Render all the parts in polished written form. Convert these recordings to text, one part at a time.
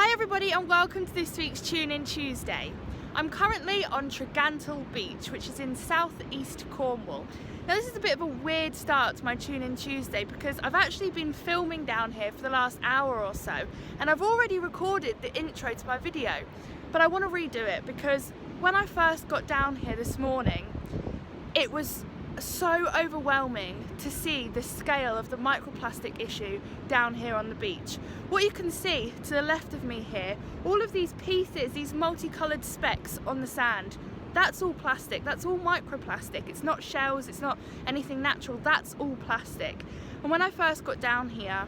Hi everybody and welcome to this week's Tune In Tuesday. I'm currently on Tregantle Beach, which is in southeast Cornwall. Now this is a bit of a weird start to my Tune In Tuesday because I've actually been filming down here for the last hour or so, and I've already recorded the intro to my video, but I want to redo it because when I first got down here this morning, it was so overwhelming to see the scale of the microplastic issue down here on the beach. What you can see to the left of me here, all of these pieces, these multicoloured specks on the sand, that's all plastic, that's all microplastic. It's not shells, it's not anything natural, that's all plastic. And when I first got down here,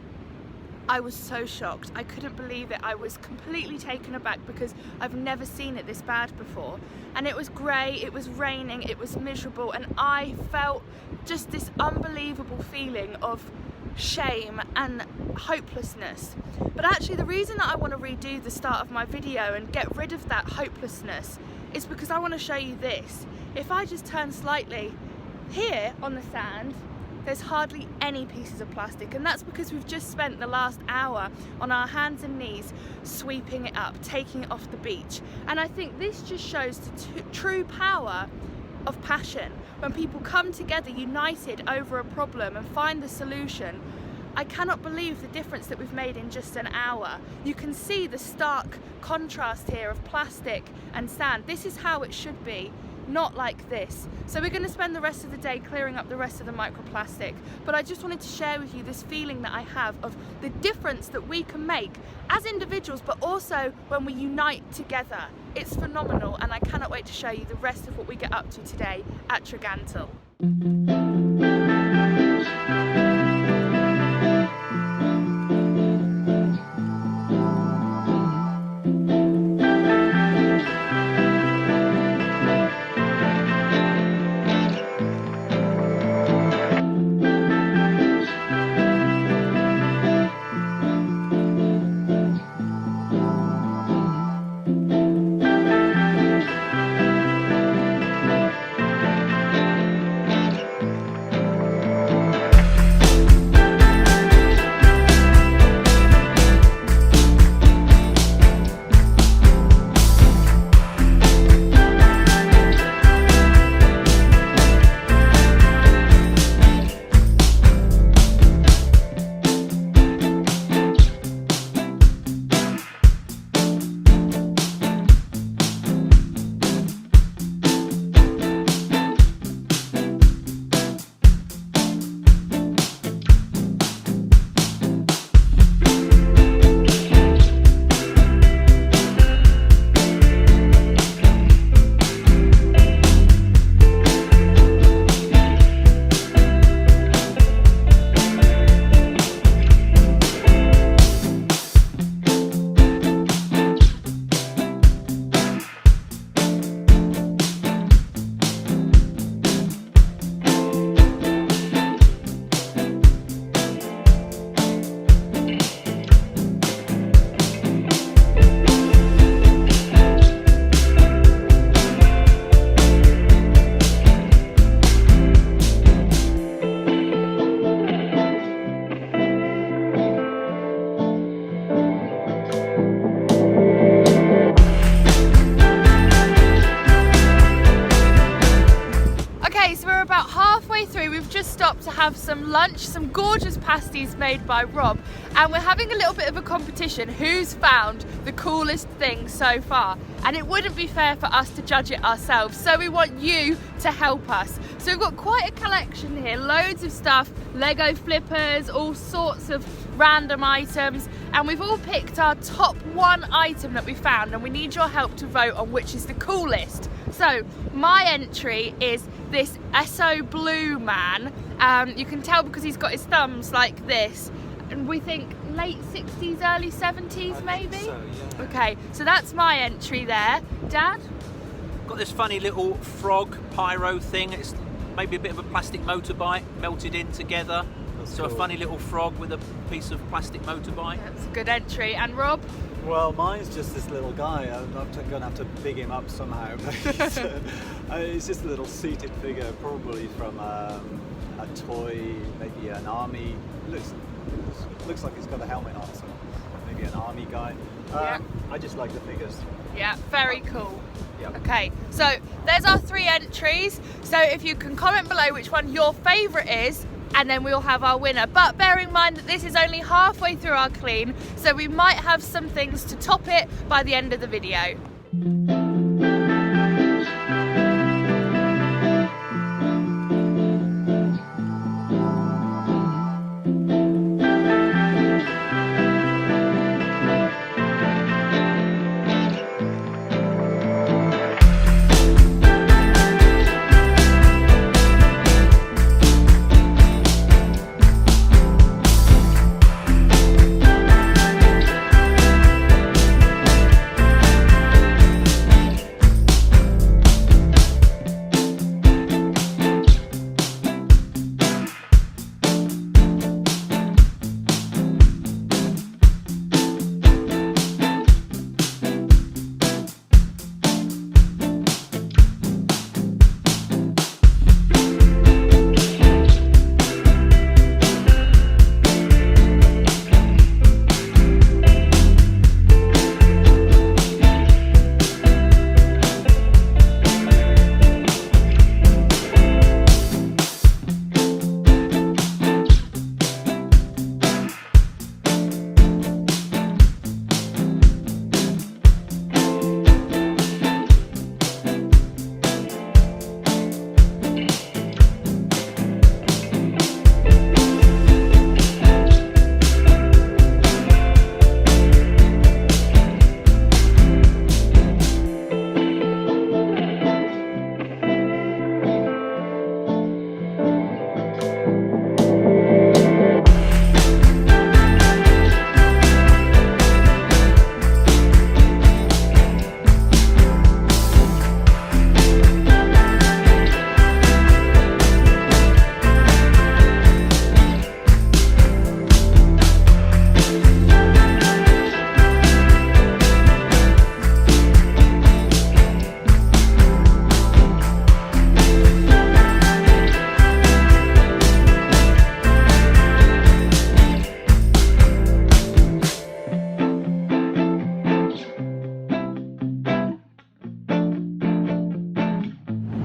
I was so shocked. I couldn't believe it. I was completely taken aback because I've never seen it this bad before. And it was grey, it was raining, it was miserable, and I felt just this unbelievable feeling of shame and hopelessness. But actually the reason that I want to redo the start of my video and get rid of that hopelessness is because I want to show you this. If I just turn slightly, here on the sand, there's hardly any pieces of plastic, and that's because we've just spent the last hour on our hands and knees sweeping it up, taking it off the beach. And I think this just shows the true power of passion. When people come together united over a problem and find the solution, I cannot believe the difference that we've made in just an hour. You can see the stark contrast here of plastic and sand. This is how it should be, not like this. So we're going to spend the rest of the day clearing up the rest of the microplastic, but I just wanted to share with you this feeling that I have of the difference that we can make as individuals, but also when we unite together. It's phenomenal, and I cannot wait to show you the rest of what we get up to today at Tregantle. We've just stopped to have some lunch, some gorgeous pasties made by Rob, and we're having a little bit of a competition who's found the coolest thing so far. And it wouldn't be fair for us to judge it ourselves, so we want you to help us. So we've got quite a collection here, loads of stuff, Lego flippers, all sorts of random items, and we've all picked our top one item that we found, and we need your help to vote on which is the coolest. So my entry is this Esso Blue man. You can tell because he's got his thumbs like this, and we think late 60s, early 70s maybe? So, yeah. Okay, so that's my entry there. Dad? Got this funny little frog pyro thing. It's maybe a bit of a plastic motorbike melted in together. That's so cool. A funny little frog with a piece of plastic motorbike. That's a good entry. And Rob? Well, mine's just this little guy. I'm going to have to big him up somehow. It's just a little seated figure, probably from a toy, maybe an army. Looks like he's got a helmet on, so maybe an army guy. I just like the figures. Yeah, very cool. Yep. Okay, so there's our 3 entries. So if you can comment below which one your favourite is, and then we'll have our winner. But bearing in mind that this is only halfway through our clean, so we might have some things to top it by the end of the video.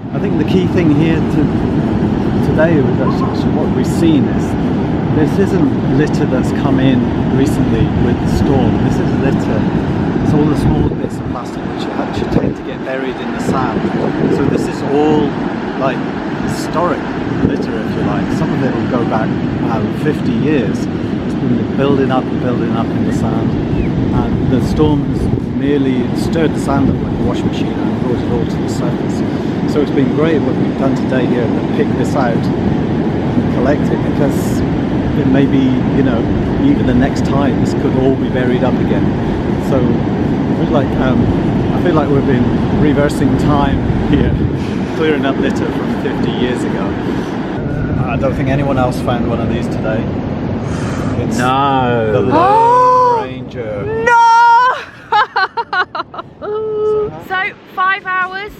I think the key thing here today, what we've seen is this isn't litter that's come in recently with the storm. This is litter. It's all the small bits of plastic which actually tend to get buried in the sand. So this is all like historic litter, if you like. Some of it will go back 50 years. It's been building up in the sand, and the storm has merely stirred the sand up like a washing machine and brought it all to the surface. So it's been great what we've done today here, to pick this out and collect it, because it may be, you know, even the next time this could all be buried up again. So I feel like we've been reversing time here, clearing up litter from 50 years ago. I don't think anyone else found one of these today. It's the Lone Ranger. No! So 5 hours,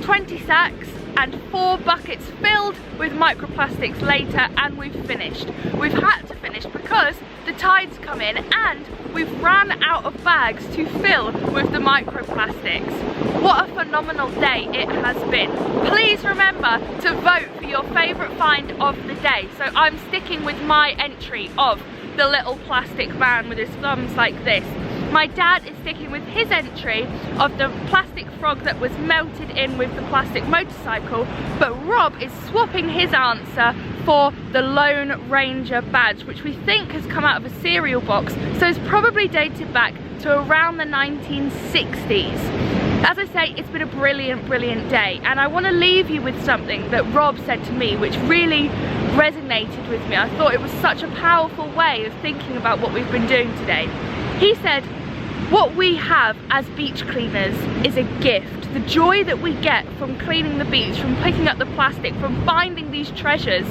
20 sacks and 4 buckets filled with microplastics later, and we've finished. We've had to finish because the tide's come in and we've ran out of bags to fill with the microplastics. What a phenomenal day it has been. Please remember to vote for your favourite find of the day. So I'm sticking with my entry of the little plastic man with his thumbs like this. My dad is sticking with his entry of the plastic frog that was melted in with the plastic motorcycle, but Rob is swapping his answer for the Lone Ranger badge, which we think has come out of a cereal box, so it's probably dated back to around the 1960s. As I say, it's been a brilliant, brilliant day, and I want to leave you with something that Rob said to me which really resonated with me. I thought it was such a powerful way of thinking about what we've been doing today. He said, what we have as beach cleaners is a gift. The joy that we get from cleaning the beach, from picking up the plastic, from finding these treasures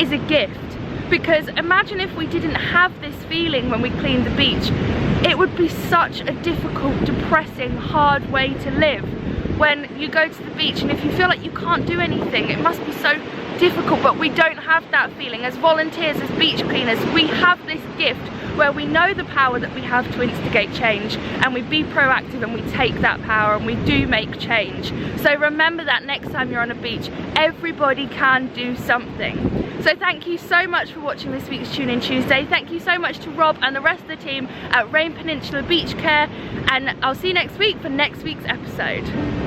is a gift. Because imagine if we didn't have this feeling when we cleaned the beach. It would be such a difficult, depressing, hard way to live. When you go to the beach and if you feel like you can't do anything, it must be so difficult, but we don't have that feeling. As volunteers, as beach cleaners, we have this gift where we know the power that we have to instigate change, and we be proactive and we take that power and we do make change. So remember that next time you're on a beach, everybody can do something. So thank you so much for watching this week's Tune In Tuesday. Thank you so much to Rob and the rest of the team at Rain Peninsula Beach Care, and I'll see you next week for next week's episode.